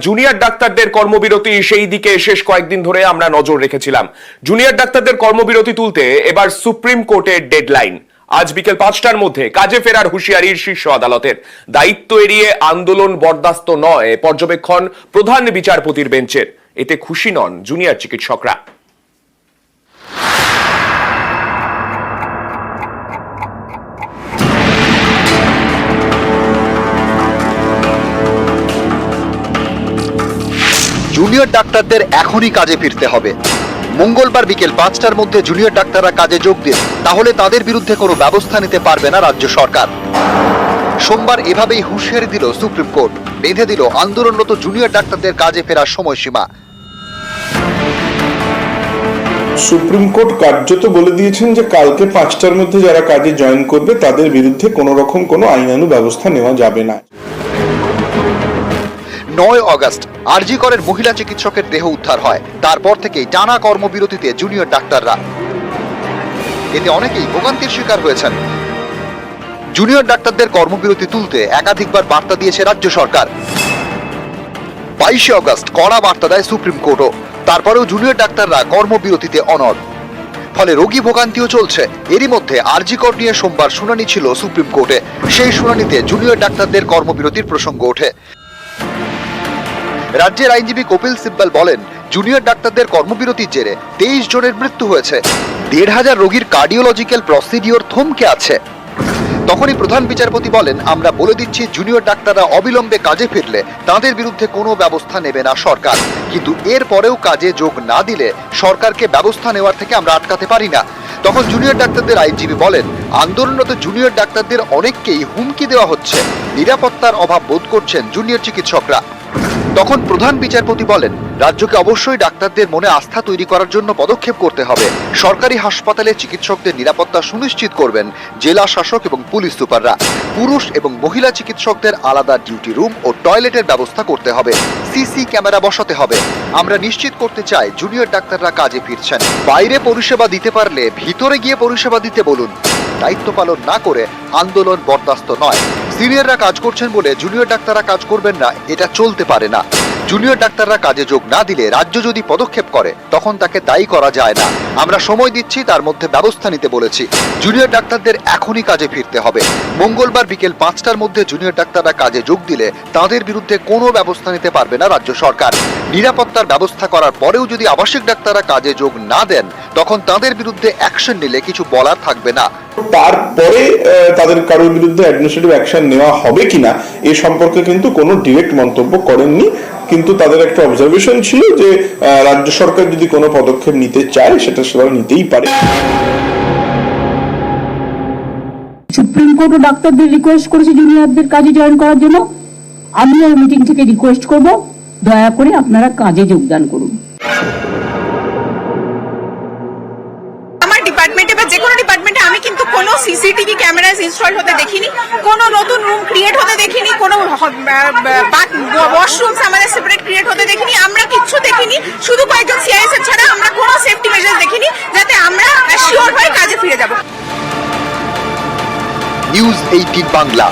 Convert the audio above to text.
Junior ডাক্তারদের কর্মবিরতি সেই দিকে শেষ কয়েকদিন ধরে আমরা নজর রেখেছিলাম। জুনিয়র ডাক্তারদের কর্মবিরতি তুলতে এবার সুপ্রিম কোর্টের ডেডলাইন। আজ বিকেল 5টার মধ্যে কাজে ফেরার হুঁশিয়ারির শীর্ষ আদালতের। দায়িত্ব এড়িয়ে আন্দোলন বরদাস্ত নয়, পর্যবেক্ষণ প্রধান বিচারপতির বেঞ্চের। এতে খুশি নন জুনিয়র চিকিৎসকরা। জুনিয়র ডাক্তারদের এখনই কাজে ফিরতে হবে। মঙ্গলবার বিকেল 5টার মধ্যে জুনিয়র ডাক্তাররা কাজে যোগ দিন, তাহলে তাদের বিরুদ্ধে কোনো ব্যবস্থা নিতে পারবে না রাজ্য সরকার। সোমবার এভাবেই হুঁশিয়ারি দিল সুপ্রিম কোর্ট, বেঁধে দিল আন্দোলনরত জুনিয়র ডাক্তারদের কাজে ফেরার সময়সীমা। সুপ্রিম কোর্ট কার্যত বলে দিয়েছেন যে কালকে 5টার মধ্যে যারা কাজে জয়েন করবে তাদের বিরুদ্ধে কোনো রকম কোনো আইনানু ব্যবস্থা নেওয়া যাবে না। 9 আগস্ট আরজি করের মহিলা চিকিৎসকের দেহ উদ্ধার হয়। তারপর থেকেই টানা কর্মবিরতিতে জুনিয়র ডাক্তাররা। এতে অনেকেই ভোগান্তির শিকার হয়েছেন। জুনিয়র ডাক্তারদের কর্মবিরতি তুলতে একাধিকবার বার্তা দিয়েছে রাজ্য সরকার। 22 আগস্ট কড়া বার্তা দেয় সুপ্রিম কোর্টও। তারপরেও জুনিয়র ডাক্তাররা কর্মবিরতিতে অনড়, ফলে রোগী ভোগান্তিও চলছে। এরই মধ্যে আরজি কর নিয়ে সোমবার শুনানি ছিল সুপ্রিম কোর্টে। সেই শুনানিতে জুনিয়র ডাক্তারদের কর্মবিরতির প্রসঙ্গ ওঠে। রাজ্যের আইনজীবী কপিল সিব্বল বলেন, জুনিয়র ডাক্তারদের কর্মবিরতির জেরে 23 জনের মৃত্যু হয়েছে। 1,500 রোগীর কার্ডিওলজিক্যাল প্রসিডিওর থমকে আছে। তখনই প্রধান বিচারপতি বলেন, আমরা বলে দিচ্ছি জুনিয়র ডাক্তাররা অবিলম্বে কাজে ফিরলে তাদের বিরুদ্ধে কোনো ব্যবস্থা নেবে না সরকার। কিন্তু এর পরেও কাজে যোগ না দিলে সরকারকে ব্যবস্থা নেওয়ার থেকে আমরা আটকাতে পারি না। তখন জুনিয়র ডাক্তারদের আইনজীবী বলেন, আন্দোলনরত জুনিয়র ডাক্তারদের অনেককেই হুমকি দেওয়া হচ্ছে। নিরাপত্তার অভাব বোধ করছেন জুনিয়র চিকিৎসকরা। তখন প্রধান বিচারপতি বলেন, রাজ্যকে অবশ্যই ডাক্তারদের মনে আস্থা তৈরি করার জন্য পদক্ষেপ করতে হবে। সরকারি হাসপাতালে চিকিৎসকদের নিরাপত্তা সুনিশ্চিত করবেন জেলা শাসক এবং পুলিশ সুপাররা। পুরুষ এবং মহিলা চিকিৎসকদের আলাদা ডিউটি রুম ও টয়লেটের ব্যবস্থা করতে হবে। সিসি ক্যামেরা বসাতে হবে। আমরা নিশ্চিত করতে চাই জুনিয়র ডাক্তাররা কাজে ফিরছেন। বাইরে পরিষেবা দিতে পারলে ভিতরে গিয়ে পরিষেবা দিতে বলুন। দায়িত্ব পালন না করে আন্দোলন বরদাস্ত নয়। সিনিয়ররা কাজ করছেন বলে জুনিয়র ডাক্তাররা কাজ করবেন না, এটা চলতে পারে না। জুনিয়র ডাক্তাররা কাজে যোগ না দিলে রাজ্য যদি পদক্ষেপ করে তখন তাকে দায়ী করা যায় না। আমরা সময় দিচ্ছি, তার মধ্যে ব্যবস্থা নিতে বলেছি। জুনিয়র ডাক্তারদের এখনই কাজে ফিরতে হবে। মঙ্গলবার বিকেল 5টার মধ্যে জুনিয়র ডাক্তাররা কাজে যোগ দিলে তাদের বিরুদ্ধে কোনো ব্যবস্থা নিতে পারবে না রাজ্য সরকার। নিরাপত্তার ব্যবস্থা করার পরেও যদি আবাসিক ডাক্তাররা কাজে যোগ না দেন তখন তাদের বিরুদ্ধে অ্যাকশন নিলে কিছু বলার থাকবে না। তারপরে তাদের কারোর বিরুদ্ধে অ্যাডমিনিস্ট্রেটিভ অ্যাকশন নেওয়া হবে কিনা এ সম্পর্কে কিন্তু কোনো ডিরেক্ট মন্তব্য করেননি। কিন্তু তাদের একটা অবজারভেশন ছিল যে রাজ্য সরকার যদি কোনো পদক্ষেপ নিতে চায় সেটা নিতেই পারে। সুপ্রিম কোর্ট ডাক্তারদের রিকোয়েস্ট করেছে জুনিয়রদের কাজে জয়েন করার জন্য। আমি এই মিটিং থেকে রিকোয়েস্ট করব, দয়া করে আপনারা কাজে যোগদান করুন। আমার ডিপার্টমেন্টে বা যে কোনো ডিপার্টমেন্টে আমি কিন্তু কোনো সিসিটিভি ক্যামেরাস ইনস্টল হতে দেখিনি, কোনো নতুন রুম ক্রিয়েট হতে দেখিনি, কোনো ওয়াশরুমস আমাদের সেপারেট ক্রিয়েট হতে দেখিনি। আমরা কিচ্ছু দেখিনি, শুধু কয়েকজন সিআইএসএফ ছাড়া আমরা কোনো সেফটি মেজার দেখিনি, যাতে আমরা শিওর হয়ে কাজে ফিরে যাব। নিউজ 18 বাংলা।